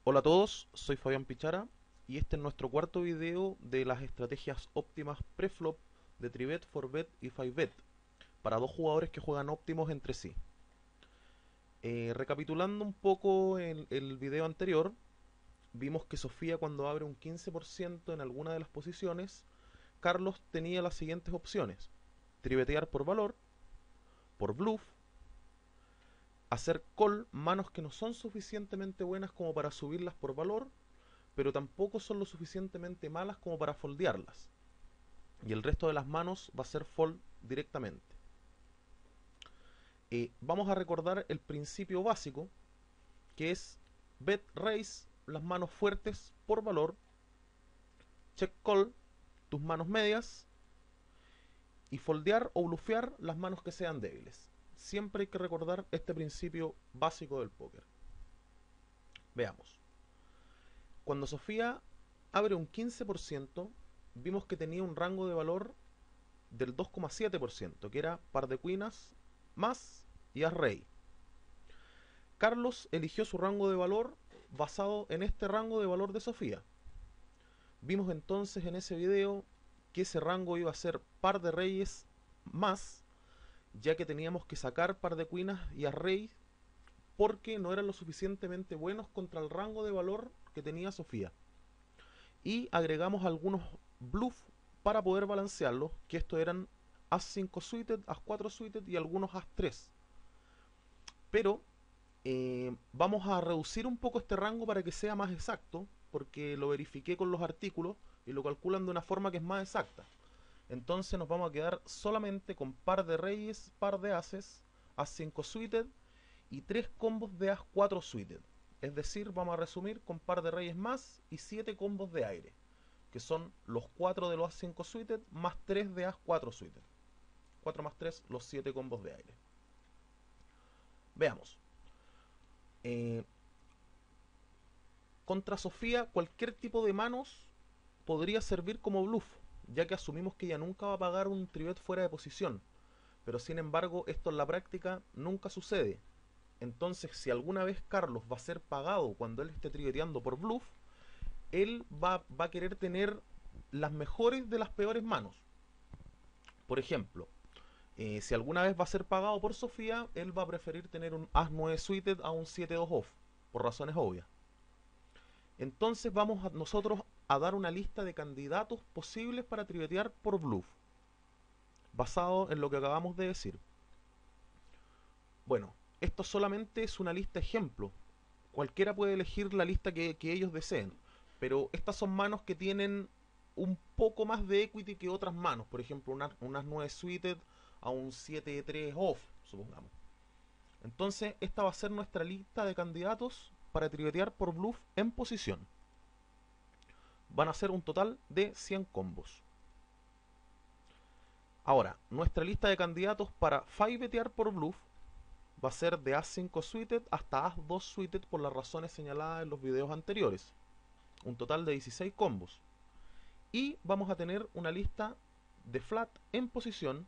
Hola a todos, soy Fabián Pichara y este es nuestro cuarto video de las estrategias óptimas preflop de 3bet, 4bet y 5bet para dos jugadores que juegan óptimos entre sí. Recapitulando un poco el video anterior, vimos que Sofía cuando abre un 15% en alguna de las posiciones, Carlos tenía las siguientes opciones: tribetear por valor, por bluff, hacer call manos que no son suficientemente buenas como para subirlas por valor, pero tampoco son lo suficientemente malas como para foldearlas. Y el resto de las manos va a ser fold directamente. Vamos a recordar el principio básico, que es bet raise las manos fuertes por valor, check call tus manos medias y foldear o bluffear las manos que sean débiles. Siempre hay que recordar este principio básico del póker. Veamos. Cuando Sofía abre un 15%, vimos que tenía un rango de valor del 2,7%, que era par de cuinas más y as rey. Carlos eligió su rango de valor basado en este rango de valor de Sofía. Vimos entonces en ese video que ese rango iba a ser par de reyes más, ya que teníamos que sacar par de cuinas y as rey porque no eran lo suficientemente buenos contra el rango de valor que tenía Sofía. Y agregamos algunos bluff para poder balancearlos, que estos eran As5 suited, As4 suited y algunos As3. Pero vamos a reducir un poco este rango para que sea más exacto, porque lo verifiqué con los artículos y lo calculan de una forma que es más exacta. Entonces nos vamos a quedar solamente con par de reyes, par de ases, As5 suited y 3 combos de As4 suited. Es decir, vamos a resumir con par de reyes más y 7 combos de aire, que son los 4 de los As5 suited más 3 de As4 suited. 4 más 3, los 7 combos de aire. Veamos. Eh, Contra Sofía, cualquier tipo de manos podría servir como bluff, ya que asumimos que ella nunca va a pagar un tribet fuera de posición. Pero sin embargo, esto en la práctica nunca sucede. Entonces, si alguna vez Carlos va a ser pagado cuando él esté tribeteando por bluff, él va a querer tener las mejores de las peores manos. Por ejemplo, si alguna vez va a ser pagado por Sofía, él va a preferir tener un As9 suited a un 7-2 off, por razones obvias. Entonces vamos a nosotros a dar una lista de candidatos posibles para tribetear por bluff, basado en lo que acabamos de decir. Bueno, esto solamente es una lista ejemplo. Cualquiera puede elegir la lista que ellos deseen, pero estas son manos que tienen un poco más de equity que otras manos. Por ejemplo, unas 9 suited a un 7-3 off, supongamos. Entonces, esta va a ser nuestra lista de candidatos para tribetear por bluff en posición. Van a ser un total de 100 combos. Ahora, nuestra lista de candidatos para 5betear por bluff va a ser de As5 suited hasta As2 suited por las razones señaladas en los videos anteriores. Un total de 16 combos. Y vamos a tener una lista de flat en posición,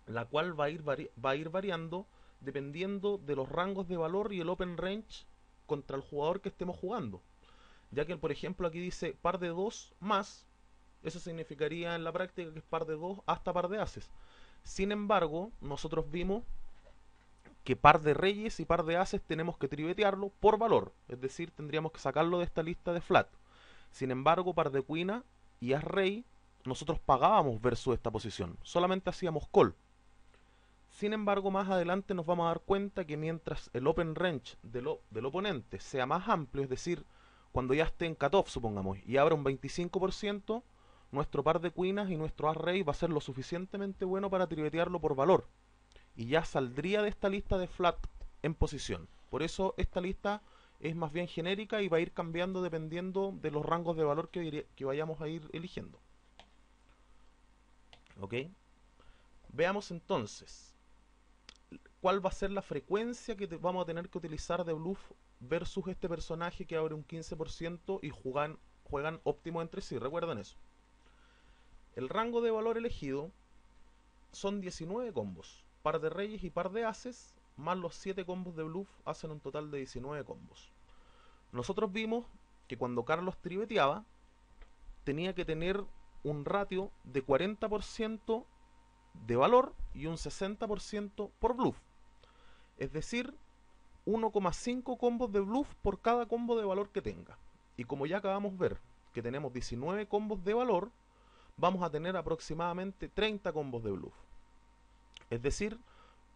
la cual va a ir variando dependiendo de los rangos de valor y el open range contra el jugador que estemos jugando. Ya que, por ejemplo, aquí dice par de 2 más, eso significaría en la práctica que es par de 2 hasta par de ases. Sin embargo, nosotros vimos que par de reyes y par de ases tenemos que tribetearlo por valor, es decir, tendríamos que sacarlo de esta lista de flat. Sin embargo, par de cuina y as rey nosotros pagábamos versus esta posición, solamente hacíamos call. Sin embargo, más adelante nos vamos a dar cuenta que mientras el open range del oponente sea más amplio, es decir, cuando ya esté en cutoff, supongamos, y abra un 25%, nuestro par de cuinas y nuestro as rey va a ser lo suficientemente bueno para tribetearlo por valor. Y ya saldría de esta lista de flat en posición. Por eso esta lista es más bien genérica y va a ir cambiando dependiendo de los rangos de valor que vayamos a ir eligiendo. ¿Ok? Veamos entonces cuál va a ser la frecuencia que vamos a tener que utilizar de bluff versus este personaje que abre un 15% y juegan óptimo entre sí. Recuerden eso. El rango de valor elegido son 19 combos. Par de reyes y par de ases, más los 7 combos de bluff hacen un total de 19 combos. Nosotros vimos que cuando Carlos triveteaba, tenía que tener un ratio de 40% de valor y un 60% por bluff. Es decir, 1,5 combos de bluff por cada combo de valor que tenga. Y como ya acabamos de ver que tenemos 19 combos de valor, vamos a tener aproximadamente 30 combos de bluff. Es decir,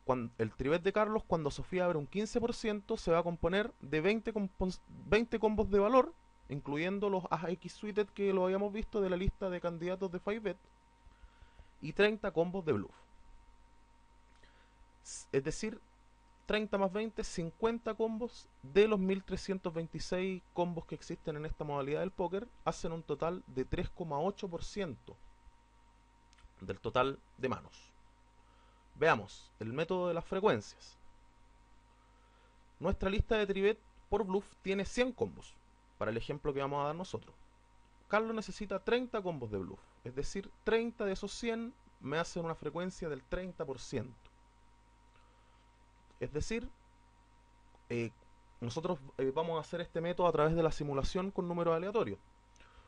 cuando el trivet de Carlos, cuando Sofía abre un 15%, se va a componer de 20 combos de valor, incluyendo los AX Suited que lo habíamos visto de la lista de candidatos de 5bet, y 30 combos de bluff. Es decir, 30 más 20, 50 combos de los 1326 combos que existen en esta modalidad del póker, hacen un total de 3,8% del total de manos. Veamos el método de las frecuencias. Nuestra lista de trivet por bluff tiene 100 combos, para el ejemplo que vamos a dar nosotros. Carlos necesita 30 combos de bluff, es decir, 30 de esos 100 me hacen una frecuencia del 30%. Es decir, nosotros vamos a hacer este método a través de la simulación con números aleatorios.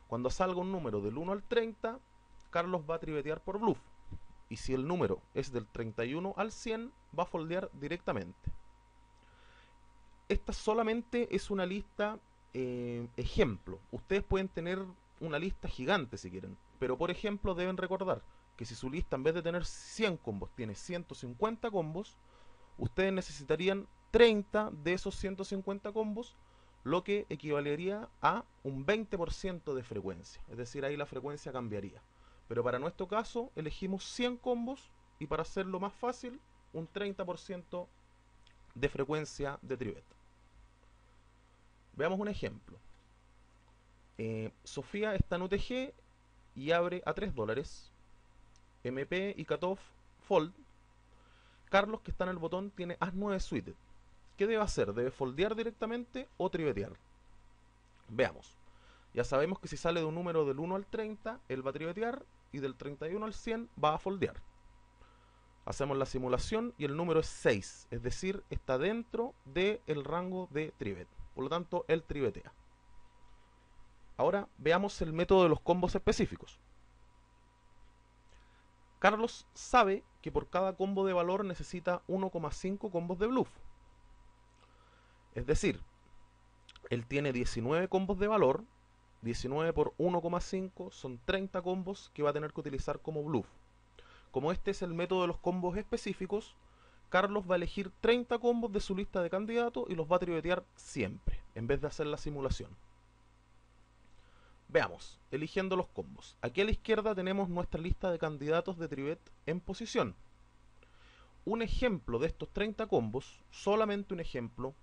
Cuando salga un número del 1 al 30, Carlos va a trivetear por bluff. Y si el número es del 31 al 100, va a foldear directamente. Esta solamente es una lista ejemplo. Ustedes pueden tener una lista gigante si quieren, pero por ejemplo deben recordar que si su lista en vez de tener 100 combos tiene 150 combos, ustedes necesitarían 30 de esos 150 combos, lo que equivalería a un 20% de frecuencia. Es decir, ahí la frecuencia cambiaría. Pero para nuestro caso elegimos 100 combos y para hacerlo más fácil, un 30% de frecuencia de trivet. Veamos un ejemplo. Sofía está en UTG y abre a $3. MP y cutoff fold. Carlos, que está en el botón, tiene As-9 suited. ¿Qué debe hacer? ¿Debe foldear directamente o trivetear? Veamos. Ya sabemos que si sale de un número del 1 al 30, él va a trivetear, y del 31 al 100 va a foldear. Hacemos la simulación y el número es 6, es decir, está dentro del rango de trivet. Por lo tanto, él trivetea. Ahora veamos el método de los combos específicos. Carlos sabe que por cada combo de valor necesita 1,5 combos de bluff. Es decir, él tiene 19 combos de valor. 19 por 1,5 son 30 combos que va a tener que utilizar como bluff. Como este es el método de los combos específicos, Carlos va a elegir 30 combos de su lista de candidatos y los va a trivetear siempre, en vez de hacer la simulación. Veamos, eligiendo los combos. Aquí a la izquierda tenemos nuestra lista de candidatos de trivet en posición. Un ejemplo de estos 30 combos, solamente un ejemplo,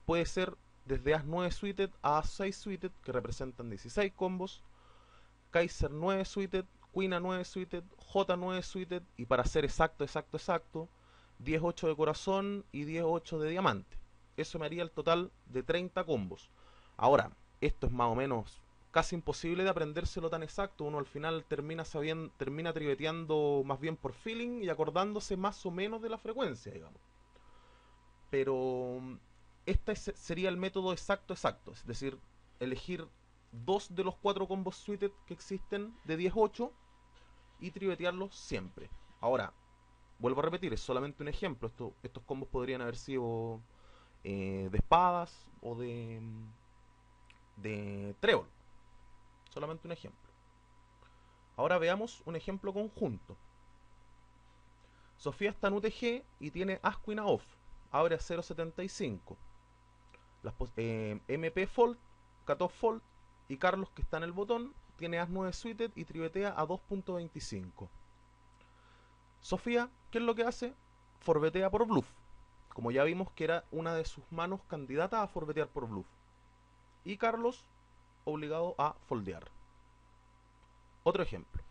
puede ser desde As-9 suited a As-6 suited, que representan 16 combos, Kaiser 9 suited, Queen A9 suited, J9 suited, y para ser exacto, 10-8 de corazón y 10-8 de diamante. Eso me haría el total de 30 combos. Ahora, esto es más o menos casi imposible de aprendérselo tan exacto. Uno al final termina triveteando más bien por feeling y acordándose más o menos de la frecuencia, digamos. Pero este sería el método exacto, es decir, elegir 2 de los 4 combos suited que existen de 10-8 y trivetearlos siempre. Ahora, vuelvo a repetir, es solamente un ejemplo. Estos combos podrían haber sido de espadas o de trébol. Solamente un ejemplo. Ahora veamos un ejemplo conjunto. Sofía está en UTG y tiene As-Queen A-Off. Abre a 0.75. MP fold, cutoff fold, y Carlos, que está en el botón, tiene As-9 suited y trivetea a 2.25. Sofía, ¿qué es lo que hace? Forbetea por bluff. Como ya vimos que era una de sus manos candidata a forbetear por bluff. Y Carlos, obligado a foldear. Otro ejemplo.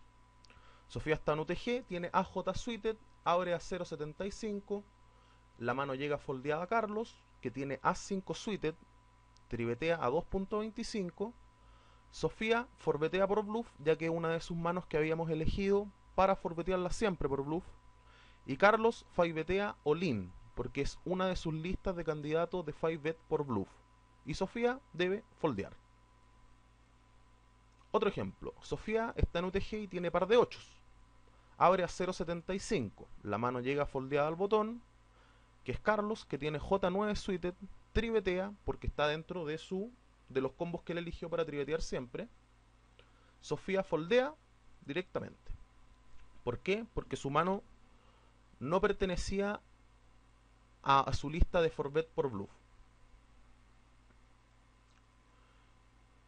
Sofía está en UTG, tiene AJ suited, abre a 0.75. La mano llega foldeada a Carlos, que tiene As-5 suited, trivetea a 2.25. Sofía forbetea por bluff, ya que es una de sus manos que habíamos elegido para forbetearla siempre por bluff. Y Carlos fivetea all-in, porque es una de sus listas de candidatos de 5bet por bluff. y Sofía debe foldear. Otro ejemplo, Sofía está en UTG y tiene par de 8. Abre a 0.75, la mano llega foldeada al botón, que es Carlos, que tiene J9 suited, trivetea, porque está dentro de los combos que él eligió para trivetear siempre. Sofía foldea directamente. ¿Por qué? Porque su mano no pertenecía a su lista de forbet por bluff.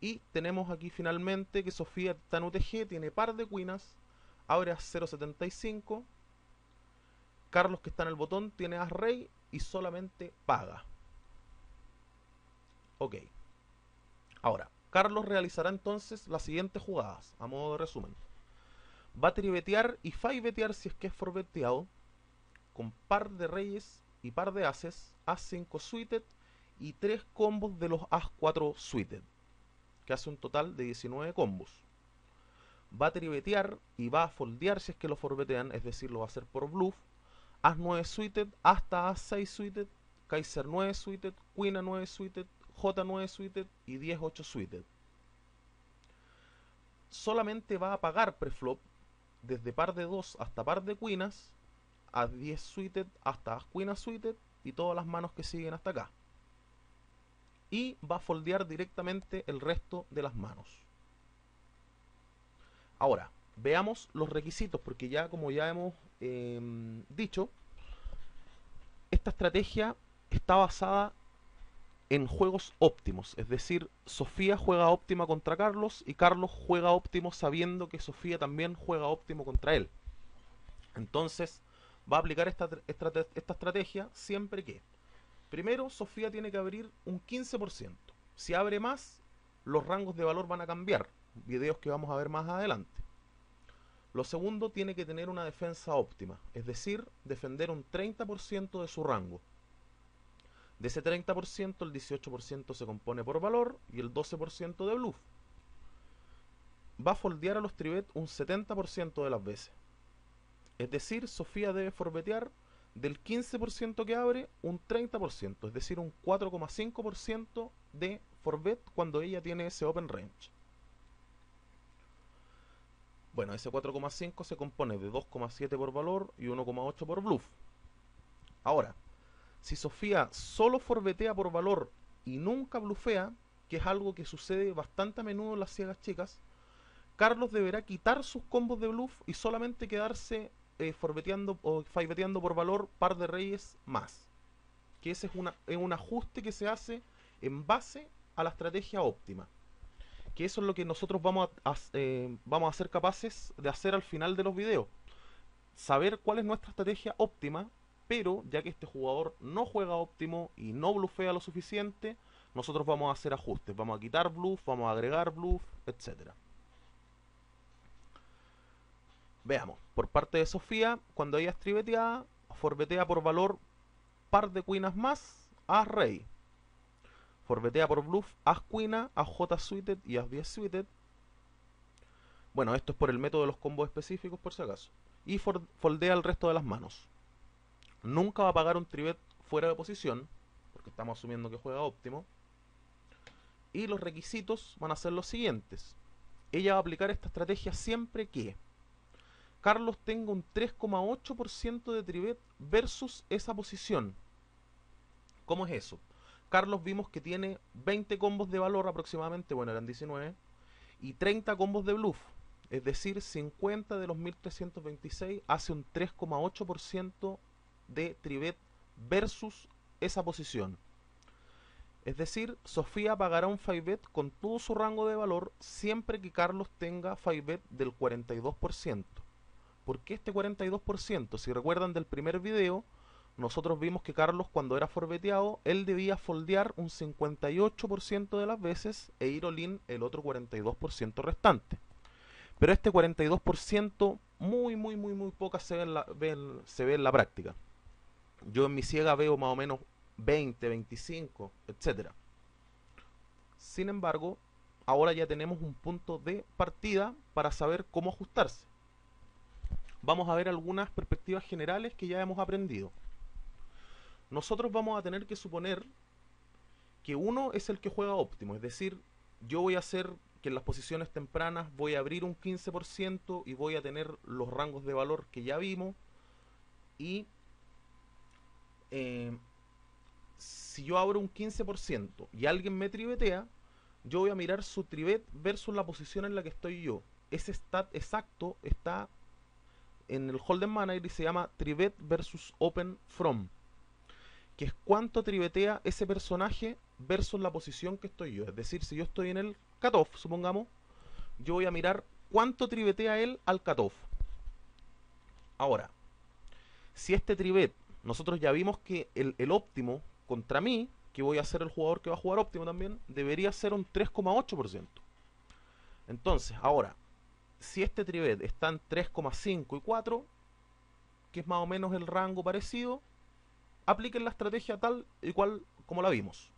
Y tenemos aquí finalmente que Sofía está en UTG, tiene par de cuinas, abre a 0.75. Carlos, que está en el botón, tiene as rey y solamente paga. Ok. Ahora, Carlos realizará entonces las siguientes jugadas, a modo de resumen. Va a trivetear y fivetear si es que es forbeteado, con par de reyes y par de ases, as5 suited y 3 combos de los as4 suited, que hace un total de 19 combos. Va a trivetear y va a foldear si es que lo forbetean, es decir, lo va a hacer por bluff, as9 suited hasta as6 suited, kaiser 9 suited, queen a9 suited, j9 suited y 10-8 suited. Solamente va a pagar preflop desde par de 2 hasta par de queenas, a 10 suited hasta as queen suited y todas las manos que siguen hasta acá. Y va a foldear directamente el resto de las manos. Ahora, veamos los requisitos, porque ya como ya hemos dicho, esta estrategia está basada en juegos óptimos, es decir, Sofía juega óptima contra Carlos y Carlos juega óptimo sabiendo que Sofía también juega óptimo contra él. Entonces va a aplicar esta estrategia siempre que, primero, Sofía tiene que abrir un 15%. Si abre más, los rangos de valor van a cambiar, videos que vamos a ver más adelante. Lo segundo, tiene que tener una defensa óptima, es decir, defender un 30% de su rango. De ese 30%, el 18% se compone por valor y el 12% de bluff. Va a foldear a los trivet un 70% de las veces. Es decir, Sofía debe forbetear del 15% que abre un 30%, es decir, un 4,5% de forbet cuando ella tiene ese open range. Bueno, ese 4,5 se compone de 2,7 por valor y 1,8 por bluff. Ahora, si Sofía solo forbetea por valor y nunca blufea, que es algo que sucede bastante a menudo en las ciegas chicas, Carlos deberá quitar sus combos de bluff y solamente quedarse forbeteando o fiveteando por valor par de reyes más. Que ese es un ajuste que se hace en base a la estrategia óptima. Que eso es lo que nosotros vamos a ser capaces de hacer al final de los videos. Saber cuál es nuestra estrategia óptima, pero ya que este jugador no juega óptimo y no blufea lo suficiente, nosotros vamos a hacer ajustes. Vamos a quitar bluff, vamos a agregar bluff, etc. Veamos, por parte de Sofía, cuando ella es triveteada, forbetea por valor par de queenas más, as rey. Forbetea por bluff, as queena, as j suited y as 10 suited. Bueno, esto es por el método de los combos específicos por si acaso. Y foldea el resto de las manos. Nunca va a pagar un trivet fuera de posición, porque estamos asumiendo que juega óptimo. Y los requisitos van a ser los siguientes. Ella va a aplicar esta estrategia siempre que Carlos tenga un 3,8% de trivet versus esa posición. ¿Cómo es eso? Carlos vimos que tiene 20 combos de valor aproximadamente, bueno, eran 19, y 30 combos de bluff. Es decir, 50 de los 1326 hace un 3,8% de trivet versus esa posición. Es decir, Sofía pagará un 5bet con todo su rango de valor siempre que Carlos tenga 5bet del 42%. ¿Por qué este 42%? Si recuerdan del primer video, nosotros vimos que Carlos, cuando era forbeteado, él debía foldear un 58% de las veces e ir all-in el otro 42% restante. Pero este 42% muy poca se ve en la práctica. Yo en mi ciega veo más o menos 20, 25, etc. Sin embargo, ahora ya tenemos un punto de partida para saber cómo ajustarse. Vamos a ver algunas perspectivas generales que ya hemos aprendido. Nosotros vamos a tener que suponer que uno es el que juega óptimo, es decir, yo voy a hacer que en las posiciones tempranas voy a abrir un 15% y voy a tener los rangos de valor que ya vimos. Y si yo abro un 15% y alguien me tribetea, yo voy a mirar su tribet versus la posición en la que estoy yo. Ese stat exacto está en el Hold'em Manager y se llama tribet versus open from, que es cuánto tribetea ese personaje versus la posición que estoy yo. Es decir, si yo estoy en el cutoff, supongamos, yo voy a mirar cuánto tribetea él al cutoff. Ahora, si este tribet, nosotros ya vimos que el óptimo contra mí, que voy a ser el jugador que va a jugar óptimo también, debería ser un 3,8%. Entonces, ahora, si este tribet está en 3,5 y 4, que es más o menos el rango parecido, apliquen la estrategia tal y cual como la vimos.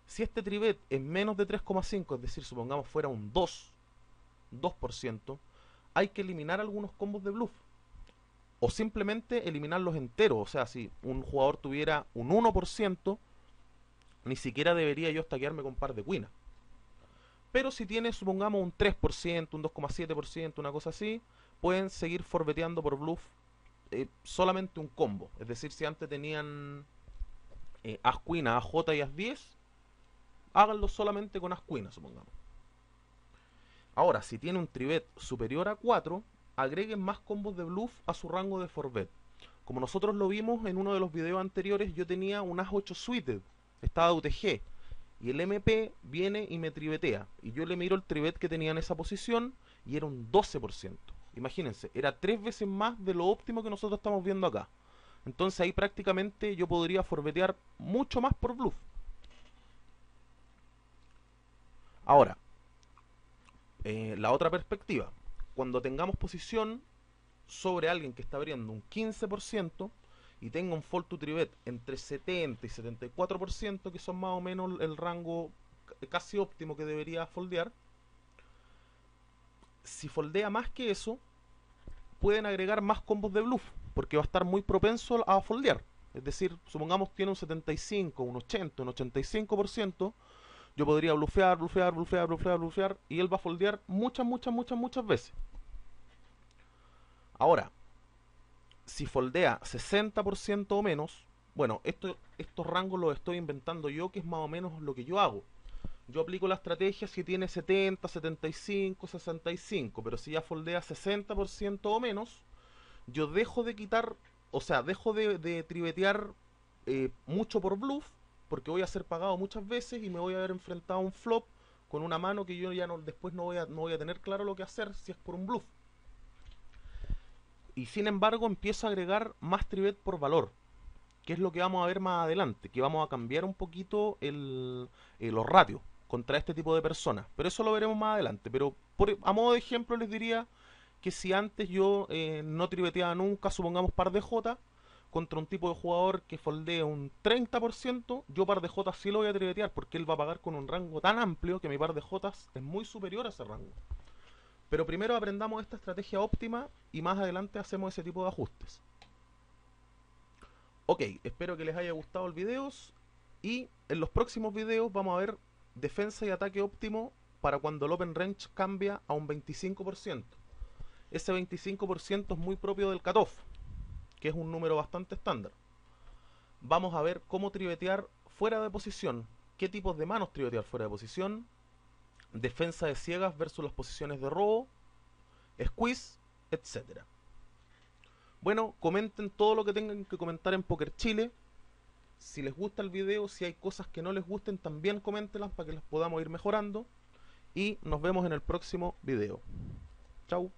Si este tribet es menos de 3,5, es decir, supongamos fuera un 2%, hay que eliminar algunos combos de bluff. O simplemente eliminarlos enteros. O sea, si un jugador tuviera un 1%, ni siquiera debería yo stackearme con par de cuinas. Pero si tiene, supongamos, un 3%, un 2,7%, una cosa así, pueden seguir forbeteando por bluff solamente un combo. Es decir, si antes tenían As Queen, As J y As 10, háganlo solamente con As Queen, supongamos. Ahora, si tiene un tribet superior a 4, agreguen más combos de bluff a su rango de forbet. Como nosotros lo vimos en uno de los videos anteriores, yo tenía un As 8 suited, estaba de UTG, y el MP viene y me tribetea, y yo le miro el tribet que tenía en esa posición y era un 12%. Imagínense, era 3 veces más de lo óptimo que nosotros estamos viendo acá. Entonces ahí prácticamente yo podría forbetear mucho más por bluff. Ahora, la otra perspectiva, cuando tengamos posición sobre alguien que está abriendo un 15% y tenga un fold to tribet entre 70 y 74%, que son más o menos el rango casi óptimo que debería foldear, si foldea más que eso, pueden agregar más combos de bluff, porque va a estar muy propenso a foldear. Es decir, supongamos tiene un 75, un 80, un 85%, yo podría bluffear, bluffear, bluffear, bluffear, bluffear, y él va a foldear muchas, muchas, muchas, muchas veces. Ahora, si foldea 60% o menos, bueno, estos rangos los estoy inventando yo, que es más o menos lo que yo hago. Yo aplico la estrategia si tiene 70, 75, 65, pero si ya foldea 60% o menos, yo dejo de quitar, o sea, dejo de tribetear mucho por bluff, porque voy a ser pagado muchas veces y me voy a haber enfrentado a un flop con una mano que yo ya después no voy a tener claro lo que hacer si es por un bluff. Y sin embargo empiezo a agregar más tribet por valor, que es lo que vamos a ver más adelante, que vamos a cambiar un poquito los ratios contra este tipo de personas, pero eso lo veremos más adelante. Pero a modo de ejemplo les diría que si antes yo no tribeteaba nunca, supongamos par de J, contra un tipo de jugador que foldee un 30%, yo par de J sí lo voy a tribetear, porque él va a pagar con un rango tan amplio que mi par de J es muy superior a ese rango. Pero primero aprendamos esta estrategia óptima y más adelante hacemos ese tipo de ajustes. Ok, espero que les haya gustado el video y en los próximos videos vamos a ver defensa y ataque óptimo para cuando el open range cambia a un 25%. Ese 25% es muy propio del cutoff, que es un número bastante estándar. Vamos a ver cómo tribetear fuera de posición, qué tipos de manos tribetear fuera de posición, defensa de ciegas versus las posiciones de robo, squeeze, etc. Bueno, comenten todo lo que tengan que comentar en Poker Chile. Si les gusta el video, si hay cosas que no les gusten, también coméntenlas para que las podamos ir mejorando. Y nos vemos en el próximo video. Chau.